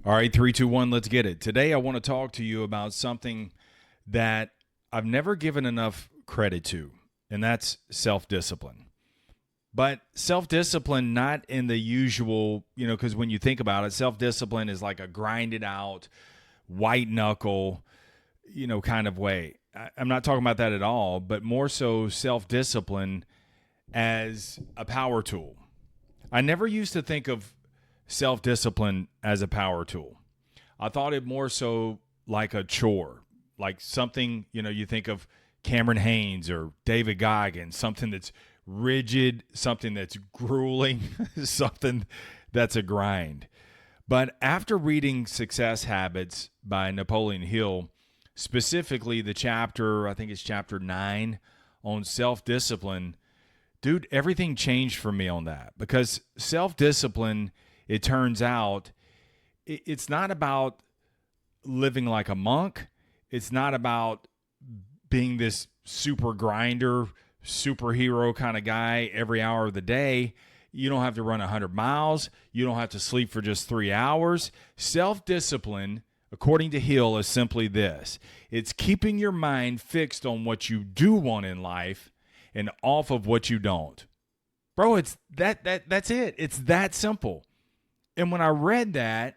All right, three, two, one, let's get it. Today, I want to talk to you about something that I've never given enough credit to, and that's self discipline. But self discipline, not in the usual, because when you think about it, self discipline is like a grinded out, white knuckle, kind of way. I'm not talking about that at all, but more so self discipline as a power tool. I never used to think of self discipline as a power tool. I thought it more so like a chore, like something, you think of Cameron Haynes or David Goggins, something that's rigid, something that's grueling, something that's a grind. But after reading Success Habits by Napoleon Hill, specifically the chapter, I think it's chapter 9 on self discipline, dude, everything changed for me on that because self discipline, it turns out, it's not about living like a monk. It's not about being this super grinder, superhero kind of guy every hour of the day. You don't have to run 100 miles. You don't have to sleep for just 3 hours. Self discipline, according to Hill, is simply this: it's keeping your mind fixed on what you do want in life and off of what you don't. Bro, it's that's it. It's that simple. And when I read that,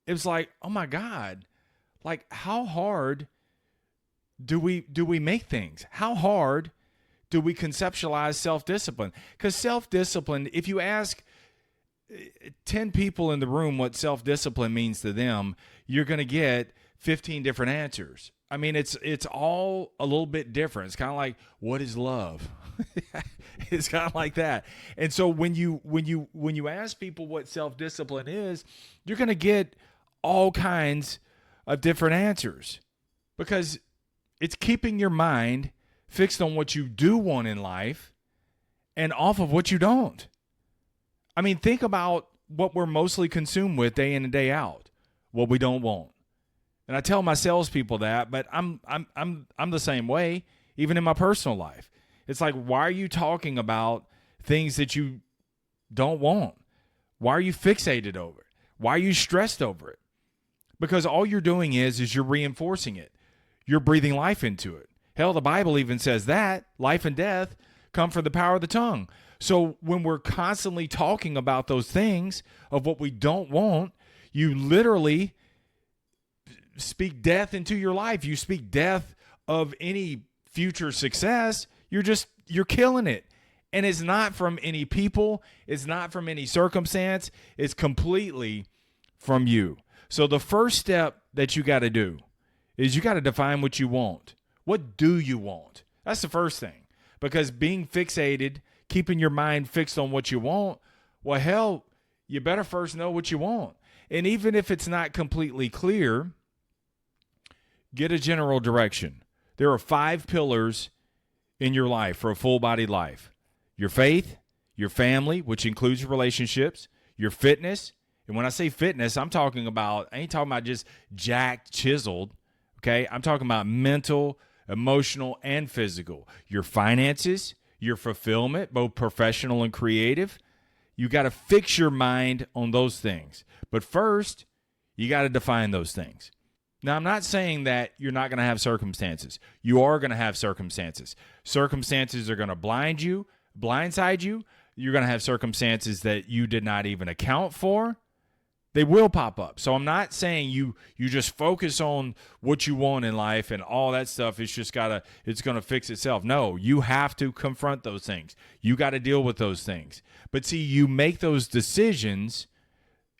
it was like, oh my God, like how hard do we make things? How hard do we conceptualize self-discipline? Because self-discipline, if you ask 10 people in the room what self-discipline means to them, you're going to get 15 different answers. I mean, it's all a little bit different. It's kind of like, what is love? It's kind of like that. And so when you ask people what self-discipline is, you're going to get all kinds of different answers because it's keeping your mind fixed on what you do want in life and off of what you don't. I mean, think about what we're mostly consumed with day in and day out, what we don't want. And I tell my salespeople that, but I'm the same way, even in my personal life. It's like, why are you talking about things that you don't want? Why are you fixated over it? Why are you stressed over it? Because all you're doing is you're reinforcing it. You're breathing life into it. Hell, the Bible even says that life and death come from the power of the tongue. So when we're constantly talking about those things of what we don't want, you literally speak death into your life. You speak death of any future success. You're killing it. And it's not from any people. It's not from any circumstance. It's completely from you. So the first step that you got to do is you got to define what you want. What do you want? That's the first thing. Because being fixated, keeping your mind fixed on what you want, well, hell, you better first know what you want. And even if it's not completely clear, get a general direction. There are 5 pillars in your life for a full-body life. Your faith, your family, which includes your relationships, your fitness. And when I say fitness, I ain't talking about just jacked, chiseled. Okay? I'm talking about mental, emotional, and physical. Your finances, your fulfillment, both professional and creative. You got to fix your mind on those things. But first, you got to define those things. Now, I'm not saying that you're not going to have circumstances. You are going to have circumstances. Circumstances are going to blindside you. You're going to have circumstances that you did not even account for. They will pop up. So I'm not saying you just focus on what you want in life and all that stuff. It's going to fix itself. No, you have to confront those things. You got to deal with those things. But see, you make those decisions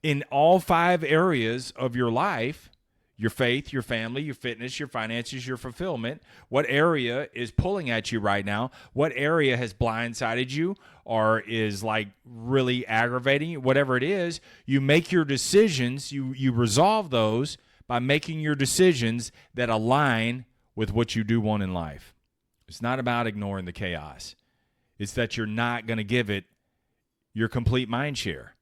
in all 5 areas of your life: your faith, your family, your fitness, your finances, your fulfillment. What area is pulling at you right now? What area has blindsided you or is like really aggravating you? Whatever it is, you make your decisions, you resolve those by making your decisions that align with what you do want in life. It's not about ignoring the chaos. It's that you're not going to give it your complete mind share.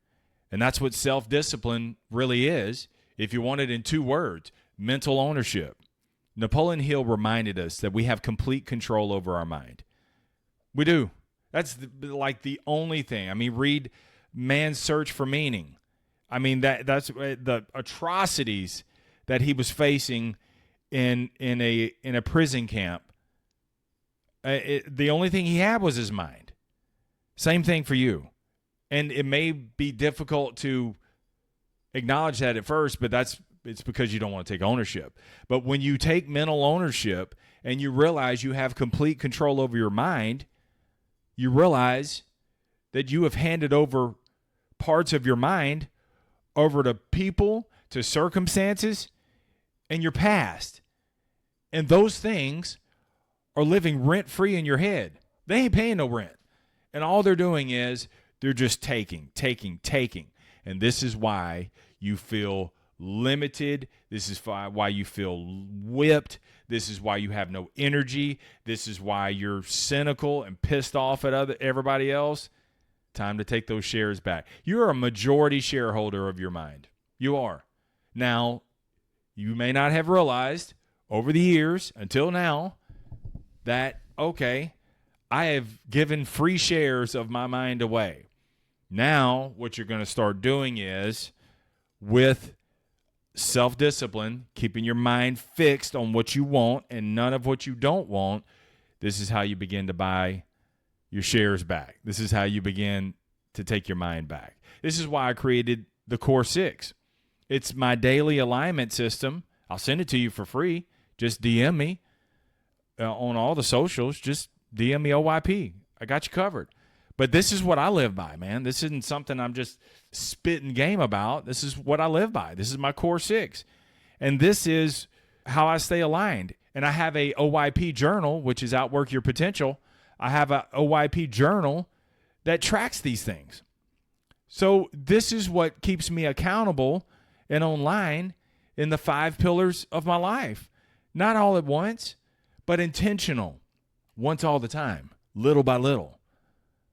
And that's what self-discipline really is. If you want it in 2 words, mental ownership. Napoleon Hill reminded us that we have complete control over our mind. We do. That's like the only thing. I mean, read Man's Search for Meaning. I mean, that's the atrocities that he was facing in a prison camp. The only thing he had was his mind. Same thing for you. And it may be difficult to acknowledge that at first, but it's because you don't want to take ownership. But when you take mental ownership and you realize you have complete control over your mind, you realize that you have handed over parts of your mind over to people, to circumstances, and your past. And those things are living rent-free in your head. They ain't paying no rent. And all they're doing is they're just taking. And this is why you feel limited. This is why you feel whipped. This is why you have no energy. This is why you're cynical and pissed off at everybody else. Time to take those shares back. You're a majority shareholder of your mind. You are. Now, you may not have realized over the years until now that, okay, I have given free shares of my mind away. Now, what you're going to start doing is, with self-discipline, keeping your mind fixed on what you want and none of what you don't want, this is how you begin to buy your shares back. This is how you begin to take your mind back. This is why I created the Core 6. It's my daily alignment system. I'll send it to you for free. Just DM me on all the socials. Just DM me OYP. I got you covered. But this is what I live by, man. This isn't something I'm just spitting game about. This is what I live by. This is my Core 6. And this is how I stay aligned. And I have a OYP journal, which is Outwork Your Potential. I have a OYP journal that tracks these things. So this is what keeps me accountable and online in the 5 pillars of my life. Not all at once, but intentional. Once all the time, little by little.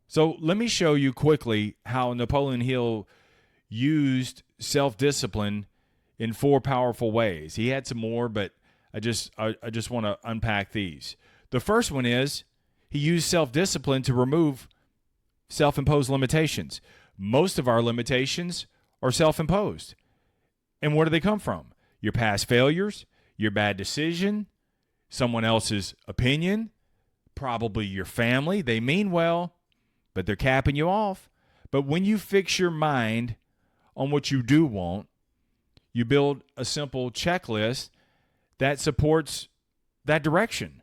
So let me show you quickly how Napoleon Hill used self-discipline in 4 powerful ways. He had some more, but I just want to unpack these. The first one is he used self-discipline to remove self-imposed limitations. Most of our limitations are self-imposed. And where do they come from? Your past failures, your bad decision, someone else's opinion, probably your family. They mean well, but they're capping you off. But when you fix your mind on what you do want, you build a simple checklist that supports that direction.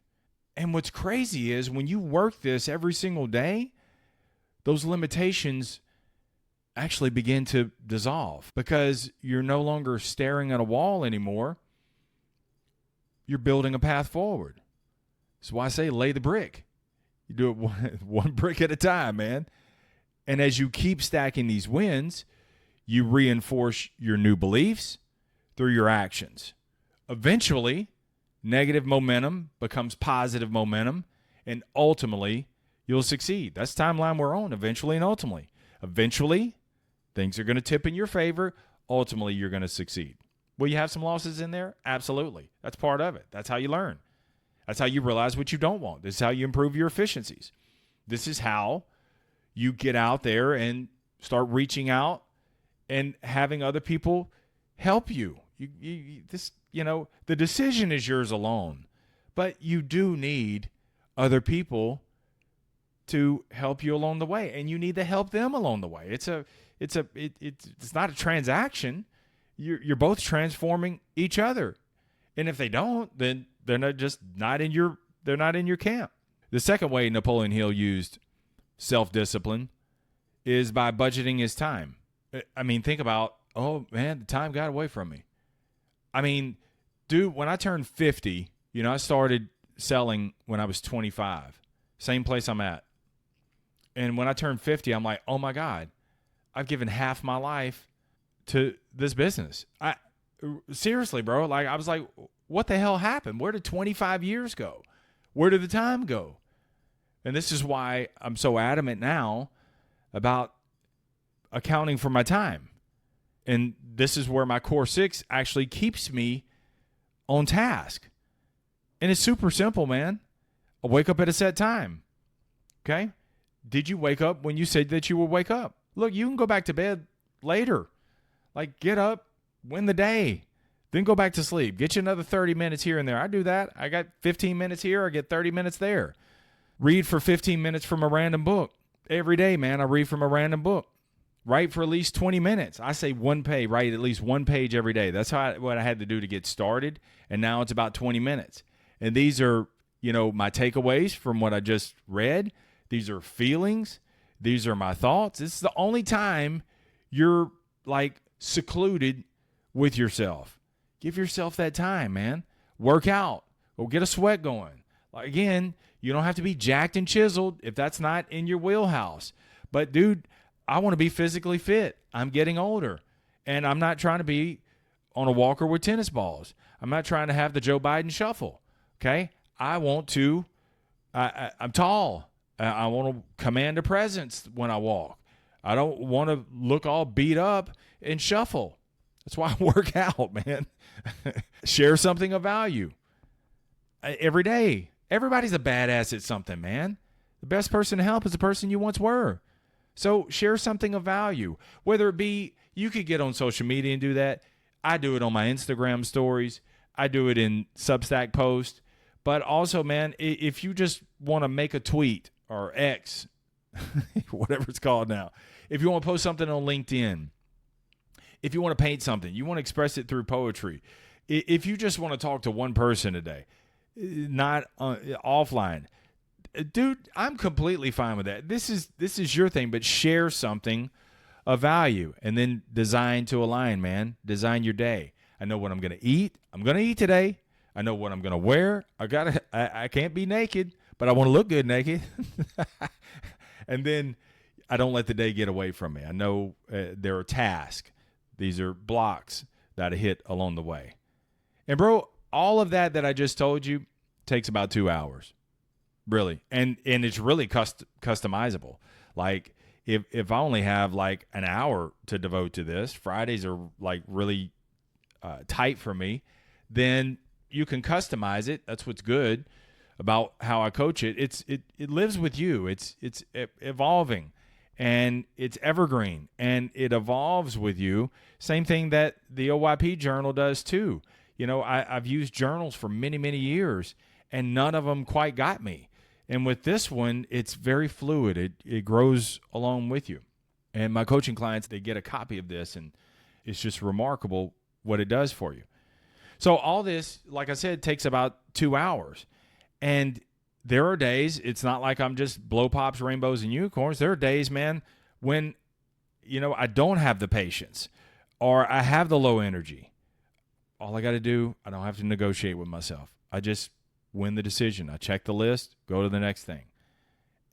And what's crazy is when you work this every single day, those limitations actually begin to dissolve because you're no longer staring at a wall anymore. You're building a path forward. That's why I say lay the brick. You do it one brick at a time, man. And as you keep stacking these wins, you reinforce your new beliefs through your actions. Eventually, negative momentum becomes positive momentum, and ultimately, you'll succeed. That's the timeline we're on, eventually and ultimately. Eventually, things are going to tip in your favor. Ultimately, you're going to succeed. Will you have some losses in there? Absolutely. That's part of it. That's how you learn. That's how you realize what you don't want. This is how you improve your efficiencies. This is how you get out there and start reaching out and having other people help you. The decision is yours alone, but you do need other people to help you along the way, and you need to help them along the way. It's not a transaction. You're both transforming each other, and if they don't, then they're not in your camp. The second way Napoleon Hill used self-discipline is by budgeting his time. I mean, think about, oh man, the time got away from me. I mean, dude, when I turned 50, I started selling when I was 25. Same place I'm at. And when I turned 50, I'm like, oh my God, I've given half my life to this business. Seriously, bro. Like, I was like, what the hell happened? Where did 25 years go? Where did the time go? And this is why I'm so adamant now about accounting for my time. And this is where my Core 6 actually keeps me on task. And it's super simple, man. I wake up at a set time. Okay? Did you wake up when you said that you would wake up? Look, you can go back to bed later. Like, get up, win the day, then go back to sleep. Get you another 30 minutes here and there. I do that. I got 15 minutes here. I get 30 minutes there. Read for 15 minutes from a random book. Every day, man, I read from a random book. Write for at least 20 minutes. I say one page, write at least one page every day. That's what I had to do to get started. And now it's about 20 minutes. And these are, my takeaways from what I just read. These are feelings. These are my thoughts. This is the only time you're like secluded with yourself. Give yourself that time, man. Work out. Go get a sweat going. Like, again, you don't have to be jacked and chiseled if that's not in your wheelhouse. But, dude, I want to be physically fit. I'm getting older. And I'm not trying to be on a walker with tennis balls. I'm not trying to have the Joe Biden shuffle. Okay? I want to, I'm tall. I want to command a presence when I walk. I don't want to look all beat up and shuffle. That's why I work out, man. Share something of value. Every day. Everybody's a badass at something, man. The best person to help is the person you once were. So share something of value. Whether it be, you could get on social media and do that. I do it on my Instagram stories. I do it in Substack posts. But also, man, if you just want to make a tweet or X, whatever it's called now, if you want to post something on LinkedIn, if you want to paint something, you want to express it through poetry, if you just want to talk to one person a day, not offline, dude, I'm completely fine with that. This is your thing, but share something of value and then design to align, man. Design your day. I know what I'm going to eat. I'm going to eat today. I know what I'm going to wear. I can't be naked, but I want to look good naked. And then I don't let the day get away from me. I know there are tasks. These are blocks that I hit along the way. And bro, all of that I just told you takes about 2 hours. Really. And it's really customizable. Like if I only have like an hour to devote to this, Fridays are like really tight for me, then you can customize it. That's what's good about how I coach it. It lives with you. It's evolving and it's evergreen and it evolves with you. Same thing that the OYP journal does too. I've used journals for many, many years and none of them quite got me. And with this one, it's very fluid. It grows along with you. And my coaching clients, they get a copy of this and it's just remarkable what it does for you. So all this, like I said, takes about 2 hours. And there are days, it's not like I'm just blow pops, rainbows, and unicorns. There are days, man, when, I don't have the patience or I have the low energy. All I got to do, I don't have to negotiate with myself. I just win the decision. I check the list, go to the next thing.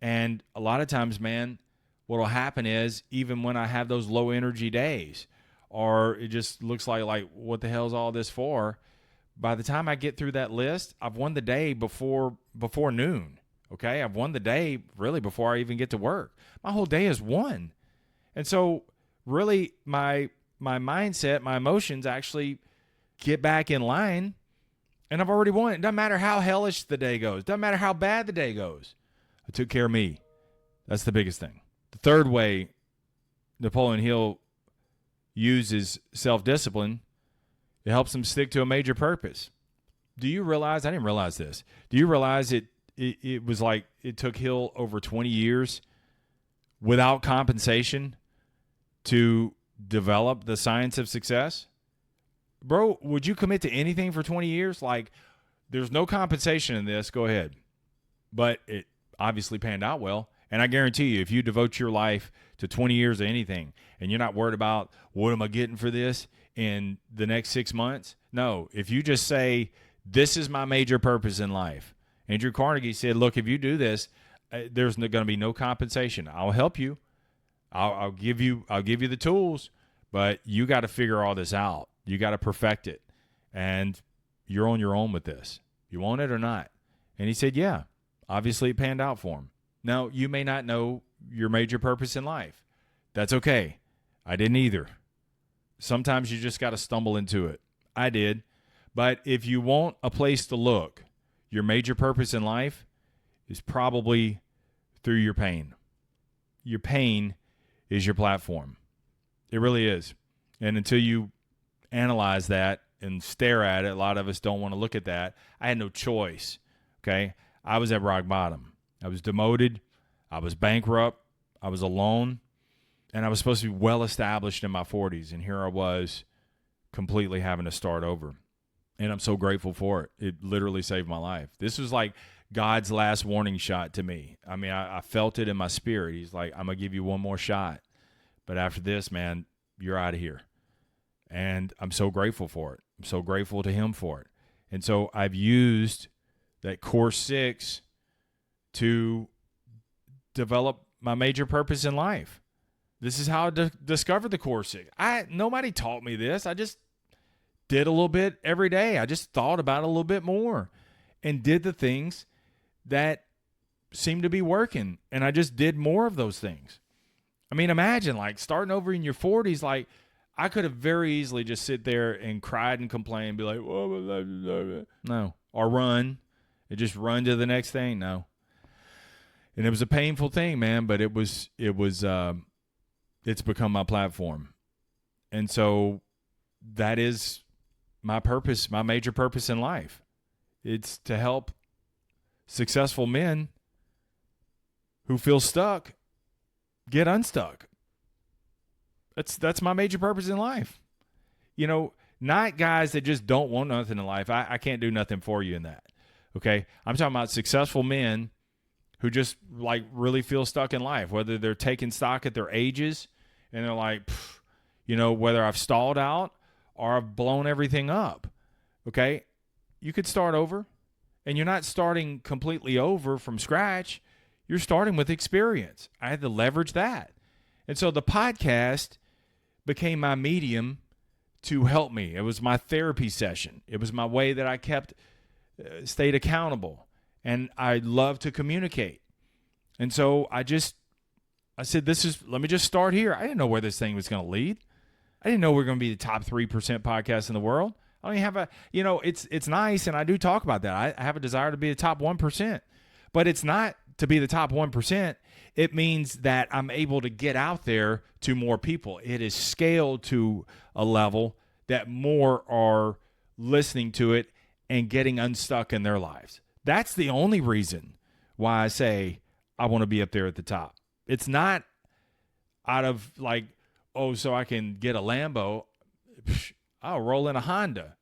And a lot of times, man, what will happen is even when I have those low energy days, or it just looks like what the hell is all this for? By the time I get through that list, I've won the day before noon. Okay, I've won the day really before I even get to work. My whole day is won, and so really my mindset, my emotions actually get back in line, and I've already won. It doesn't matter how hellish the day goes. Doesn't matter how bad the day goes. I took care of me. That's the biggest thing. The third way Napoleon Hill uses self-discipline, it helps them stick to a major purpose. Do you realize, I didn't realize this, do you realize it was like it took Hill over 20 years without compensation to develop the science of success? Bro, would you commit to anything for 20 years? Like, there's no compensation in this, go ahead. But it obviously panned out well. And I guarantee you, if you devote your life to 20 years of anything and you're not worried about what am I getting for this in the next 6 months? No, if you just say, this is my major purpose in life. Andrew Carnegie said, look, if you do this, there's going to be no compensation. I'll help you. I'll give you the tools, but you got to figure all this out. You got to perfect it. And you're on your own with this. You want it or not? And he said, yeah, obviously it panned out for him. Now, you may not know your major purpose in life. That's okay. I didn't either. Sometimes you just got to stumble into it. I did. But if you want a place to look, your major purpose in life is probably through your pain. Your pain is your platform. It really is. And until you analyze that and stare at it, a lot of us don't want to look at that. I had no choice. Okay. I was at rock bottom. I was demoted. I was bankrupt. I was alone. And I was supposed to be well established in my 40s. And here I was completely having to start over. And I'm so grateful for it. It literally saved my life. This was like God's last warning shot to me. I mean, I felt it in my spirit. He's like, I'm going to give you one more shot. But after this, man, you're out of here. And I'm so grateful for it. I'm so grateful to him for it. And so I've used that course 6 to develop my major purpose in life. This is how I discovered the course 6. Nobody taught me this. I just did a little bit every day. I just thought about it a little bit more and did the things that seemed to be working. And I just did more of those things. I mean, imagine like starting over in your 40s, like I could have very easily just sit there and cried and complained and be like, whoa, no, or run and just run to the next thing. No. And it was a painful thing, man, but it's become my platform. And so that is my purpose, my major purpose in life. It's to help successful men who feel stuck get unstuck. That's my major purpose in life. You know, not guys that just don't want nothing in life. I can't do nothing for you in that. Okay? I'm talking about successful men who just like really feel stuck in life, whether they're taking stock at their ages and they're like, you know, whether I've stalled out or I've blown everything up. Okay? You could start over, and you're not starting completely over from scratch. You're starting with experience. I had to leverage that. And so the podcast became my medium to help me. It was my therapy session. It was my way that I stayed accountable. And I love to communicate. And so I said, let me just start here. I didn't know where this thing was going to lead. I didn't know we were going to be the top 3% podcast in the world. I don't even have it's nice. And I do talk about that. I have a desire to be the top 1%, but it's not to be the top 1%. It means that I'm able to get out there to more people. It is scaled to a level that more are listening to it and getting unstuck in their lives. That's the only reason why I say I want to be up there at the top. It's not out of like, oh, so I can get a Lambo. I'll roll in a Honda.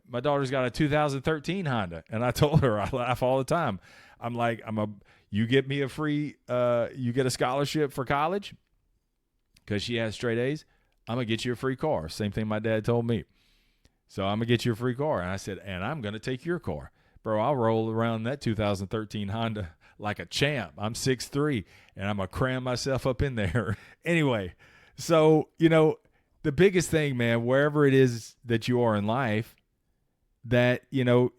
My daughter's got a 2013 Honda, and I told her, I laugh all the time. I'm like, you get me a free, you get a scholarship for college because she has straight A's. I'm going to get you a free car. Same thing my dad told me. So I'm going to get you a free car. And I said, and I'm going to take your car. Bro, I'll roll around that 2013 Honda like a champ. I'm 6'3", and I'm going to cram myself up in there. Anyway, so, you know, the biggest thing, man, wherever it is that you are in life, that, you know,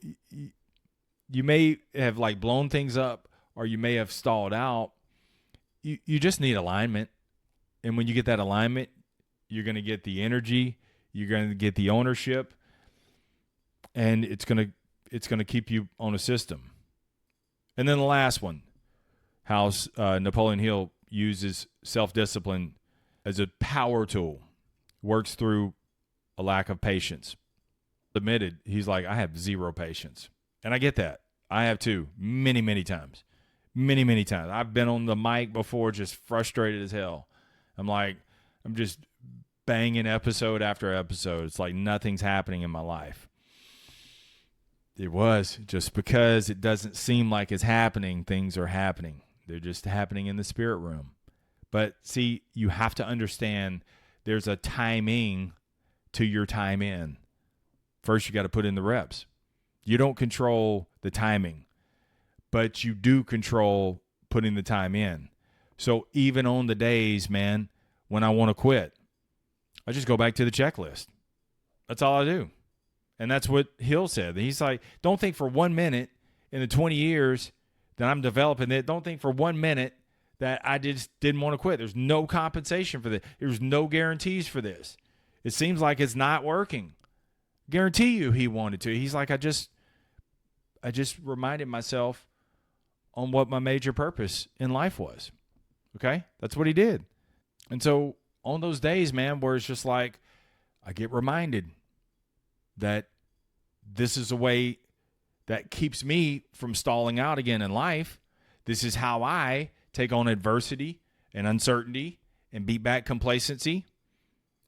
you may have like blown things up or you may have stalled out. You just need alignment. And when you get that alignment, you're going to get the energy, you're going to get the ownership, and it's going to keep you on a system. And then the last one, how Napoleon Hill uses self-discipline as a power tool, works through a lack of patience. Admitted, he's like, I have zero patience. And I get that. I have too, many, many times. Many, many times. I've been on the mic before just frustrated as hell. I'm just banging episode after episode. It's like nothing's happening in my life. It was just because it doesn't seem like it's happening, things are happening. They're just happening in the spirit room. But see, you have to understand there's a timing to your time in. First, you got to put in the reps. You don't control the timing, but you do control putting the time in. So even on the days, man, when I want to quit, I just go back to the checklist. That's all I do. And that's what Hill said. He's like, don't think for 1 minute in the 20 years that I'm developing it. Don't think for 1 minute that I just didn't want to quit. There's no compensation for this. There's no guarantees for this. It seems like it's not working. Guarantee you he wanted to. He's like, I just reminded myself on what my major purpose in life was. Okay? That's what he did. And so on those days, man, where it's just like I get reminded that this is a way that keeps me from stalling out again in life. This is how I take on adversity and uncertainty and beat back complacency.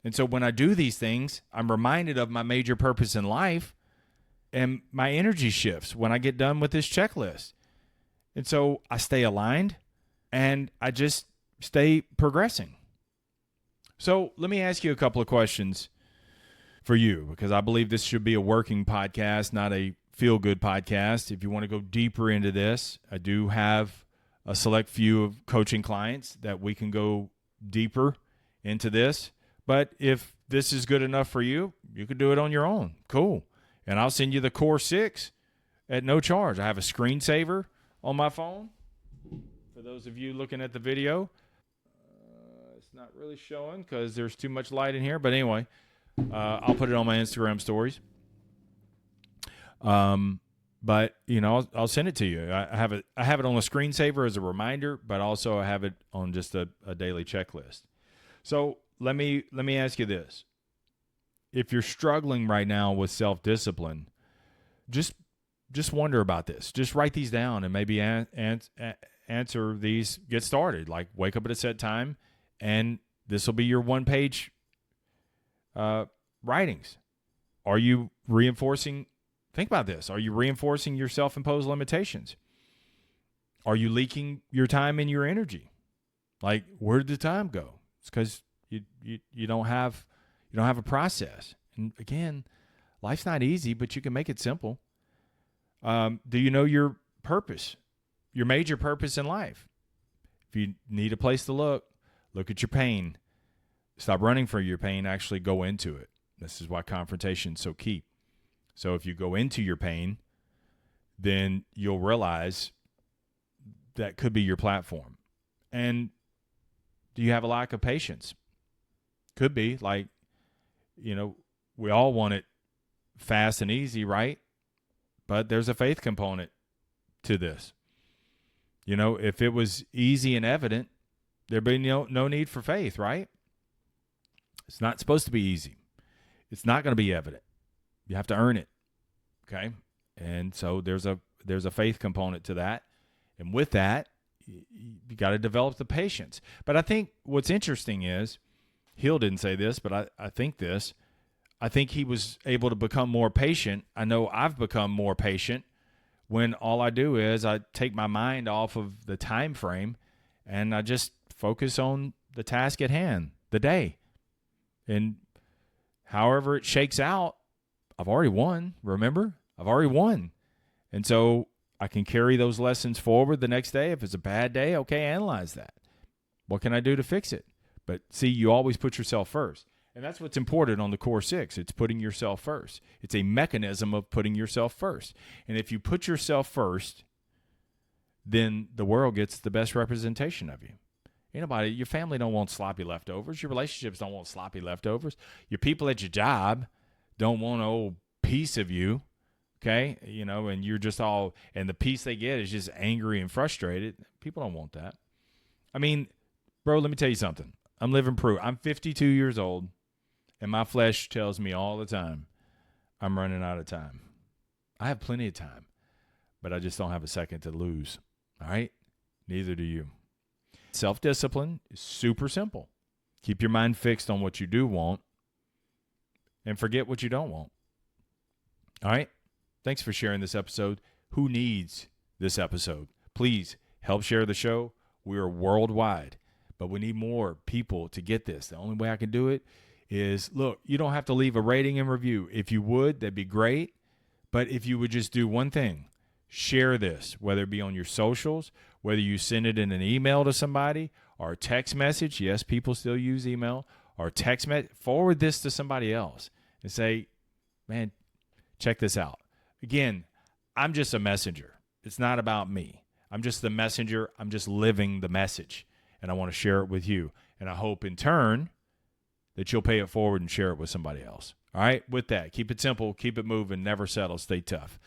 And so when I do these things, I'm reminded of my major purpose in life, and my energy shifts when I get done with this checklist. And so I stay aligned and I just stay progressing. So let me ask you a couple of questions for you, because I believe this should be a working podcast, not a feel-good podcast. If you want to go deeper into this, I do have a select few of coaching clients that we can go deeper into this. But if this is good enough for you, you can do it on your own. Cool. And I'll send you the Core 6 at no charge. I have a screensaver on my phone. For those of you looking at the video, it's not really showing because there's too much light in here. But anyway, I'll put it on my Instagram stories. But I'll send it to you. I have it on a screensaver as a reminder, but also I have it on just a daily checklist. So let me ask you this: if you're struggling right now with self-discipline, just wonder about this. Just write these down and maybe answer these. Get started. Like, wake up at a set time, and this will be your one-page writings. Are you reinforcing? Think about this. Are you reinforcing your self-imposed limitations? Are you leaking your time and your energy? Like, where did the time go? It's because you don't have a process. And again, life's not easy, but you can make it simple. Do you know your purpose, your major purpose in life? If you need a place to look at your pain. Stop running from your pain. Actually go into it. This is why confrontation is so key. So if you go into your pain, then you'll realize that could be your platform. And do you have a lack of patience? Could be. Like, we all want it fast and easy, right? But there's a faith component to this. If it was easy and evident, there'd be no need for faith, right? It's not supposed to be easy. It's not going to be evident. You have to earn it, okay? And so there's a faith component to that. And with that, you got to develop the patience. But I think what's interesting is, Hill didn't say this, but I think this. I think he was able to become more patient. I know I've become more patient when all I do is I take my mind off of the time frame and I just focus on the task at hand, the day. And however it shakes out, I've already won, remember? I've already won. And so I can carry those lessons forward the next day. If it's a bad day, okay, analyze that. What can I do to fix it? But see, you always put yourself first. And that's what's important on the Core 6. It's putting yourself first. It's a mechanism of putting yourself first. And if you put yourself first, then the world gets the best representation of you. Your family don't want sloppy leftovers. Your relationships don't want sloppy leftovers. Your people at your job don't want an old piece of you, okay? And you're just and the piece they get is just angry and frustrated. People don't want that. I mean, bro, let me tell you something. I'm living proof. I'm 52 years old, and my flesh tells me all the time I'm running out of time. I have plenty of time, but I just don't have a second to lose, all right? Neither do you. Self-discipline is super simple. Keep your mind fixed on what you do want and forget what you don't want. All right? Thanks for sharing this episode. Who needs this episode? Please help share the show. We are worldwide, but we need more people to get this. The only way I can do it is, look, you don't have to leave a rating and review. If you would, that'd be great. But if you would just do one thing, share this, whether it be on your socials, whether you send it in an email to somebody or a text message. Yes, people still use email or text message. Forward this to somebody else and say, man, check this out. Again, I'm just a messenger. It's not about me. I'm just the messenger. I'm just living the message, and I want to share it with you. And I hope in turn that you'll pay it forward and share it with somebody else. All right? With that, keep it simple, keep it moving, never settle, stay tough.